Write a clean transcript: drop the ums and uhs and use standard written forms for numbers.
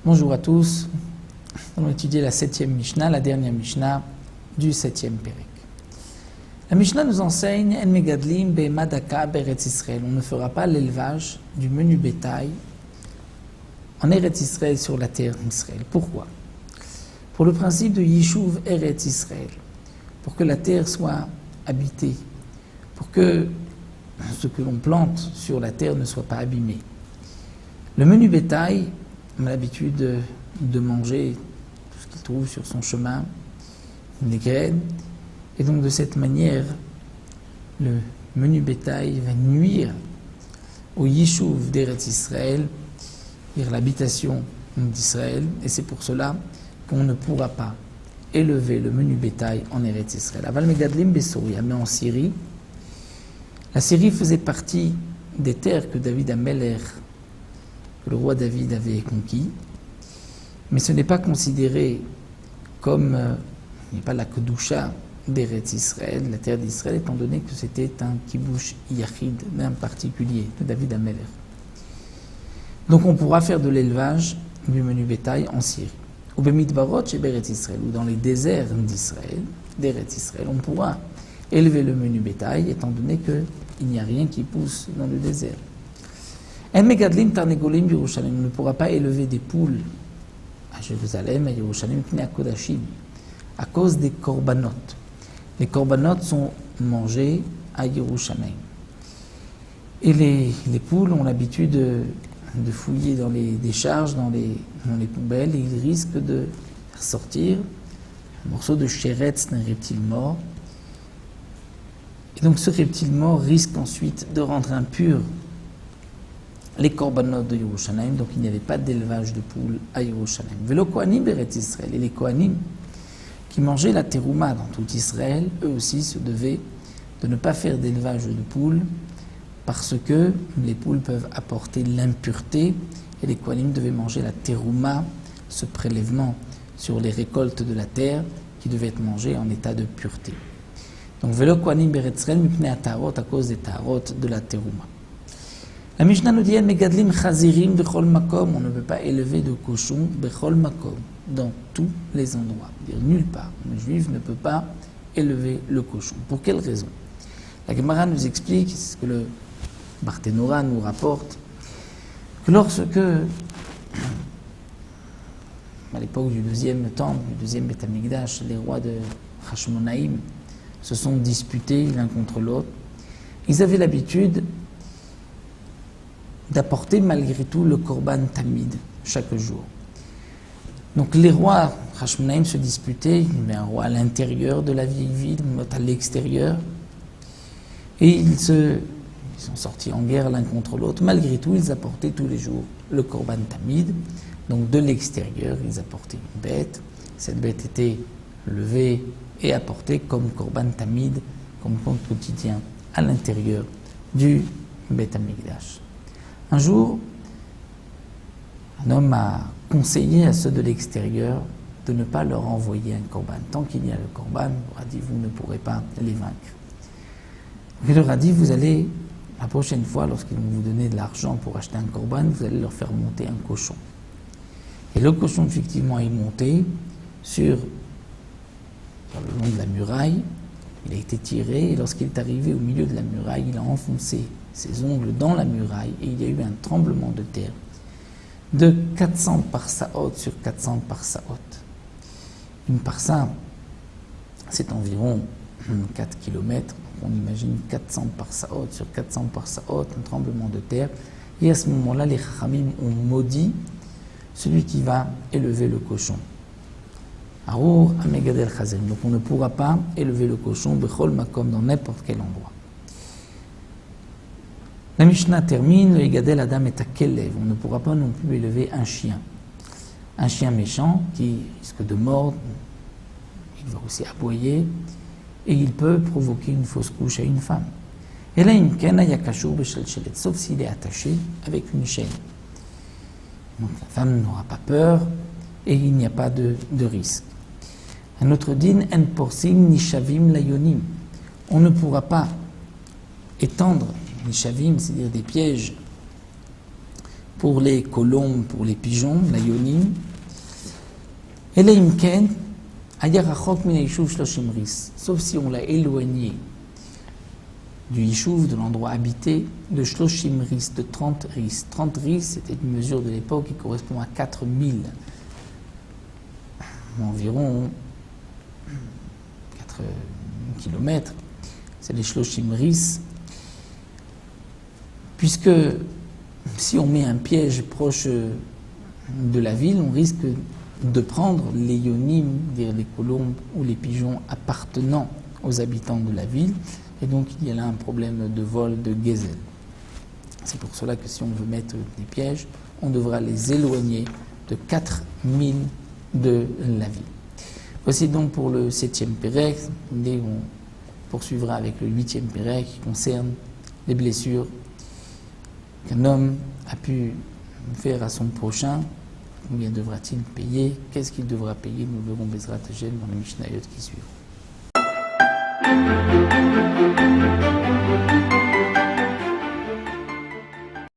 Bonjour à tous, nous allons étudier la 7e Mishnah, la dernière Mishnah du 7e Pérek. La Mishnah nous enseigne En megadlim be'madaka be'eretz Israël. On ne fera pas l'élevage du menu bétail en Eretz Israël sur la terre d'Israël. Pourquoi? Pour le principe de Yishuv Eretz Israël, pour que la terre soit habitée, pour que ce que l'on plante sur la terre ne soit pas abîmé. Le menu bétail, on a l'habitude de manger tout ce qu'il trouve sur son chemin, des graines, et donc de cette manière, le menu bétail va nuire au Yishuv d'Eretz Israël, c'est-à-dire l'habitation d'Israël, et c'est pour cela qu'on ne pourra pas élever le menu bétail en Eretz Israël. Aval megadlim beSouria, mais en Syrie, la Syrie faisait partie des terres que David Ameler, que le roi David avait conquis, mais ce n'est pas considéré comme, il n'est pas la Kedusha d'Eretz Israël, la terre d'Israël, étant donné que c'était un kibush yachid d'un particulier, de David Ameler. Donc on pourra faire de l'élevage du menu bétail en Syrie. Ou bemidbarot chez Eretz Israël, ou dans les déserts d'Israël, d'Eretz Israël, on pourra élever le menu bétail, étant donné qu'il n'y a rien qui pousse dans le désert. En megadlim tarnegolim Yerushalayim, on ne pourra pas élever des poules à Jérusalem, à Yerushalayim, à Kodashim, à cause des korbanot. Les korbanot sont mangés à Yerushalayim. Et les poules ont l'habitude de fouiller dans les décharges, dans les poubelles, et ils risquent de faire sortir un morceau de chéretz d'un reptile mort. Et donc ce reptile mort risque ensuite de rendre impur les korbanot de Yerushalayim, donc il n'y avait pas d'élevage de poules à Yerushalayim. Velo kohanim beretz Israël, et les kohanim qui mangeaient la terouma dans tout Israël, eux aussi se devaient de ne pas faire d'élevage de poules, parce que les poules peuvent apporter l'impureté, et les kohanim devaient manger la terouma, ce prélèvement sur les récoltes de la terre, qui devait être mangé en état de pureté. Donc velo kohanim beretz Israël mipnei atarot, à cause des tarot de la terouma. La Mishnah nous dit En megadlim chazirim bechol makom, on ne peut pas élever de cochons bechol makom, dans tous les endroits. C'est-à-dire nulle part. Le juif ne peut pas élever le cochon. Pour quelle raison? La Gemara nous explique, c'est ce que le Barthénora nous rapporte, que lorsque, à l'époque du deuxième temple, du deuxième Beth Amikdash, les rois de Hashmonaïm se sont disputés l'un contre l'autre, ils avaient l'habitude d'apporter malgré tout le korban tamid chaque jour. Donc les rois Hashmonaïm se disputaient, il y avait un roi à l'intérieur de la vieille ville, un autre à l'extérieur, et ils sont sortis en guerre l'un contre l'autre. Malgré tout, ils apportaient tous les jours le korban tamid. Donc de l'extérieur, ils apportaient une bête. Cette bête était levée et apportée comme korban tamid, comme compte quotidien, à l'intérieur du Beth Amikdash. Un jour, un homme a conseillé à ceux de l'extérieur de ne pas leur envoyer un korban. Tant qu'il y a le korban, il leur a dit, vous ne pourrez pas les vaincre. Il leur a dit, vous allez, la prochaine fois, lorsqu'ils vont vous donner de l'argent pour acheter un korban, vous allez leur faire monter un cochon. Et le cochon, effectivement, est monté sur le long de la muraille. Il a été tiré, et lorsqu'il est arrivé au milieu de la muraille, il a enfoncé ses ongles dans la muraille, et il y a eu un tremblement de terre de 400 parsaot sur 400 parsaot. Une parsa, c'est environ 4 km. On imagine 400 parsaot sur 400 parsaot, un tremblement de terre. Et à ce moment-là, les Chachamim ont maudit celui qui va élever le cochon. Arour amegadel chazem. Donc on ne pourra pas élever le cochon bechol makom, dans n'importe quel endroit. La Mishnah termine, le Egadel Adam est à Kelev. On ne pourra pas non plus élever un chien. Un chien méchant qui risque de mordre, il va aussi aboyer, et il peut provoquer une fausse couche à une femme. Et là, sauf s'il est attaché avec une chaîne. Donc la femme n'aura pas peur et il n'y a pas de risque. Un autre din, en porsim ni shavim layonim. On ne pourra pas étendre shavim, c'est-à-dire des pièges pour les colombes, pour les pigeons, la yonim. Et là, imken, ayarachok min yishuv shloshim ris, sauf si on l'a éloigné du yishuv, de l'endroit habité, de shloshim ris, de 30 ris. 30 ris, c'était une mesure de l'époque qui correspond à 4000, environ 4 kilomètres. C'est les shloshim ris, puisque si on met un piège proche de la ville, on risque de prendre les yonim, dire les colombes ou les pigeons appartenant aux habitants de la ville, et donc il y a là un problème de vol, de gezel. C'est pour cela que si on veut mettre des pièges, on devra les éloigner de 4000 de la ville. Voici donc pour le 7e pérec, on poursuivra avec le 8e pérec qui concerne les blessures qu'un homme a pu faire à son prochain. Combien devra-t-il payer? Qu'est-ce qu'il devra payer? Nous verrons Bezrat Hashem dans les Mishnayot qui suivent.